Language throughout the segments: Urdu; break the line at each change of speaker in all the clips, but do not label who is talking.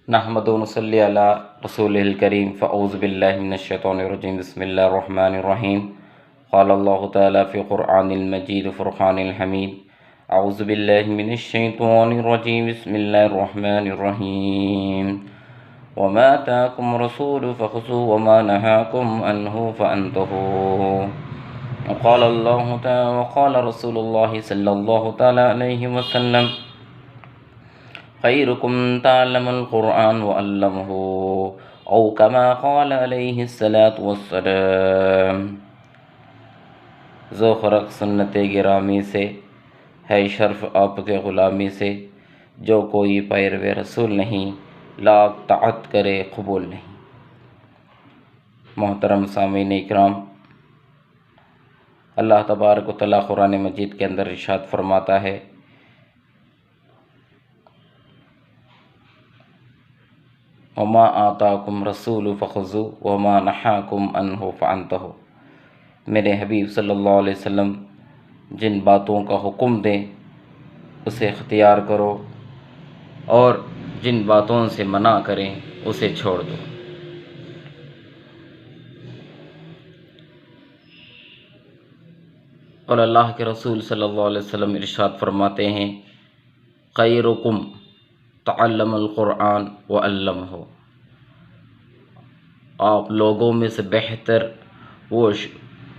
نحمد و نصلی علی رسول الکریم فاعوذ باللہ من الشیطان الرجیم بسم اللہ الرحمن الرحیم قال اللہ تعالی فی قرآن المجید فرقان الحمید اعوذ باللہ من الشیطان الرجیم بسم اللہ الرحمن الرحیم وما آتاکم رسول فخذوه وما نهاکم عنہ فانتہوا وقال اللہ تعالی وقال رسول اللہ صلی اللہ تعالی علیہ وسلم خیرکم تعلم القرآن وعلمہ او کما قال علیہ الصلاۃ والسلام۔ ذوق و رق سنت گرامی سے ہے شرف آپ کے غلامی سے، جو کوئی پیرو رسول نہیں لاکھ طاعت کرے قبول نہیں۔ محترم سامعین اکرام، اللہ تبارک و تعالیٰ قرآن مجید کے اندر ارشاد فرماتا ہے وما آتاکم رسول فخذوه وما نہاکم عنہ فانتہوا۔ میرے حبیب صلی اللہ علیہ وسلم جن باتوں کا حکم دیں اسے اختیار کرو، اور جن باتوں سے منع کریں اسے چھوڑ دو۔ اور اللہ کے رسول صلی اللہ علیہ وسلم ارشاد فرماتے ہیں خیرکم تعلم القرآن وعلمہ۔ آپ لوگوں میں سے بہتر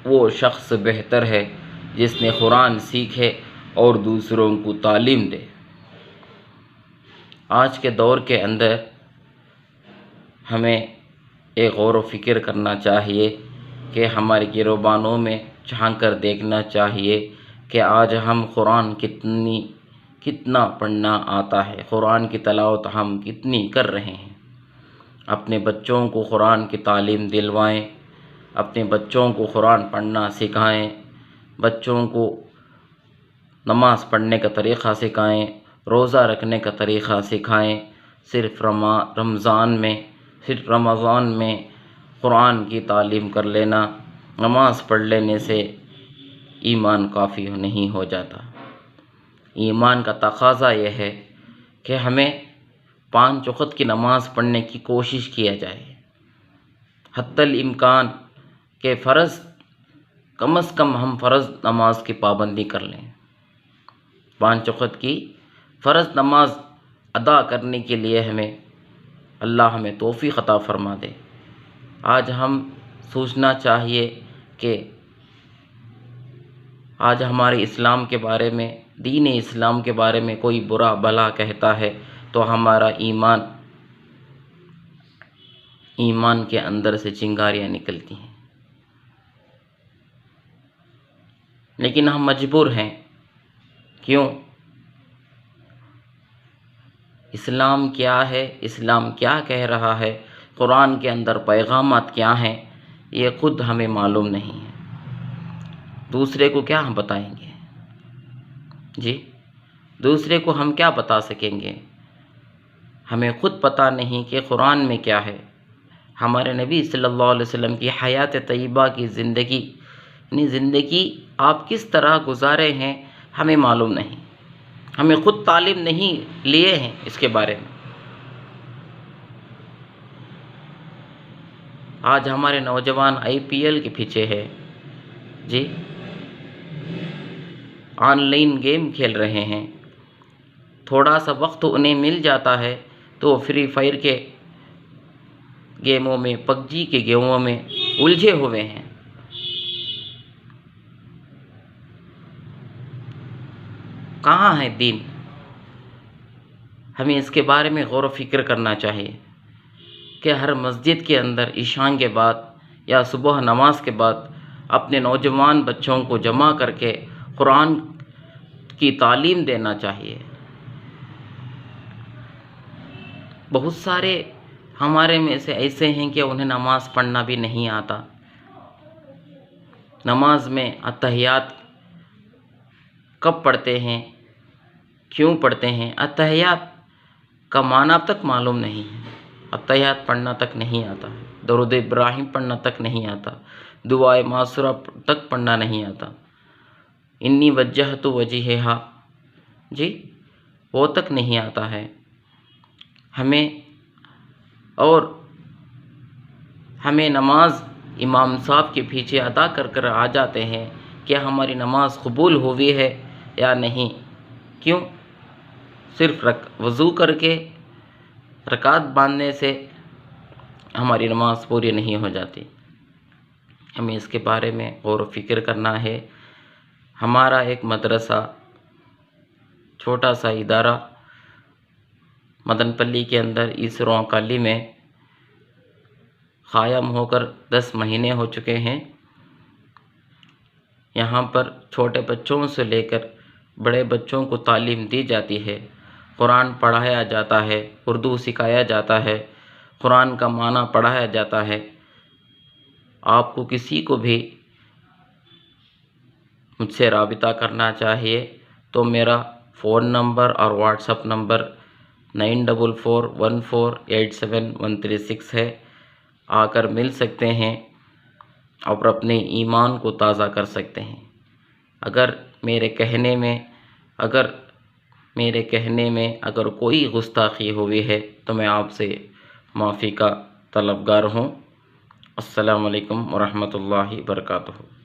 وہ شخص بہتر ہے جس نے قرآن سیکھے اور دوسروں کو تعلیم دے۔ آج کے دور کے اندر ہمیں ایک غور و فکر کرنا چاہیے کہ ہمارے گروبانوں میں جھانک کر دیکھنا چاہیے کہ آج ہم قرآن کتنا پڑھنا آتا ہے، قرآن کی تلاوت ہم کتنی کر رہے ہیں۔ اپنے بچوں کو قرآن کی تعلیم دلوائیں، اپنے بچوں کو قرآن پڑھنا سکھائیں، بچوں کو نماز پڑھنے کا طریقہ سکھائیں، روزہ رکھنے کا طریقہ سکھائیں۔ صرف رمضان میں قرآن کی تعلیم کر لینا، نماز پڑھ لینے سے ایمان کافی نہیں ہو جاتا۔ ایمان کا تقاضا یہ ہے کہ ہمیں 5 وقت کی نماز پڑھنے کی کوشش کیا جائے، حتی الامکان کہ کم از کم ہم فرض نماز کی پابندی کر لیں۔ 5 وقت کی فرض نماز ادا کرنے کے لیے اللہ ہمیں توفیق عطا فرما دے۔ آج ہم سوچنا چاہیے کہ آج ہمارے اسلام کے بارے میں، دین اسلام کے بارے میں کوئی برا بھلا کہتا ہے تو ہمارا ایمان کے اندر سے چنگاریاں نکلتی ہیں، لیکن ہم مجبور ہیں۔ کیوں؟ اسلام کیا ہے، اسلام کیا کہہ رہا ہے، قرآن کے اندر پیغامات کیا ہیں، یہ خود ہمیں معلوم نہیں ہے۔ دوسرے کو کیا ہم بتائیں گے؟ جی، دوسرے کو ہم کیا بتا سکیں گے؟ ہمیں خود پتہ نہیں کہ قرآن میں کیا ہے۔ ہمارے نبی صلی اللہ علیہ وسلم کی حیات طیبہ کی زندگی آپ کس طرح گزارے ہیں ہمیں معلوم نہیں، ہمیں خود تعلیم نہیں لیے ہیں اس کے بارے میں۔ آج ہمارے نوجوان IPL کے پیچھے ہے، جی، آن لائن گیم کھیل رہے ہیں۔ تھوڑا سا وقت انہیں مل جاتا ہے تو فری فائر کے گیموں میں، PUBG کے گیموں میں الجھے ہوئے ہیں۔ کہاں ہے دین؟ ہمیں اس کے بارے میں غور و فکر کرنا چاہیے کہ ہر مسجد کے اندر عشاء کے بعد یا صبح نماز کے بعد اپنے نوجوان بچوں کو جمع کر کے قرآن کی تعلیم دینا چاہیے۔ بہت سارے ہمارے میں سے ایسے ہیں کہ انہیں نماز پڑھنا بھی نہیں آتا۔ نماز میں اتحیات کب پڑھتے ہیں، کیوں پڑھتے ہیں، اتحیات کا معنی اب تک معلوم نہیں ہے۔ اتحیات پڑھنا تک نہیں آتا، درود ابراہیم پڑھنا تک نہیں آتا، دعائے معصورہ تک پڑھنا نہیں آتا، انی وجہت وجہہا، جی، وہ تک نہیں آتا ہے۔ ہمیں اور ہمیں نماز امام صاحب کے پیچھے ادا کر آ جاتے ہیں کہ ہماری نماز قبول ہوئی ہے یا نہیں. کیوں؟ صرف وضو کر کے رکعت باندھنے سے ہماری نماز پوری نہیں ہو جاتی. ہمیں اس کے بارے میں غور و فکر کرنا ہے. ہمارا ایک مدرسہ، چھوٹا سا ادارہ مدن پلی کے اندر ایسروں کالی میں قائم ہو کر 10 مہینے ہو چکے ہیں. یہاں پر چھوٹے بچوں سے لے کر بڑے بچوں کو تعلیم دی جاتی ہے. قرآن پڑھایا جاتا ہے، اردو سکھایا جاتا ہے، قرآن کا معنی پڑھایا جاتا ہے. آپ کو کسی کو بھی مجھ سے رابطہ کرنا چاہیے تو میرا فون نمبر اور واٹس اپ نمبر 9441487136 ہے. آ کر مل سکتے ہیں اور اپنے ایمان کو تازہ کر سکتے ہیں. اگر میرے کہنے میں اگر کوئی گستاخی ہوئی ہے تو میں آپ سے معافی کا طلبگار ہوں. السلام علیکم ورحمۃ اللہ وبرکاتہ.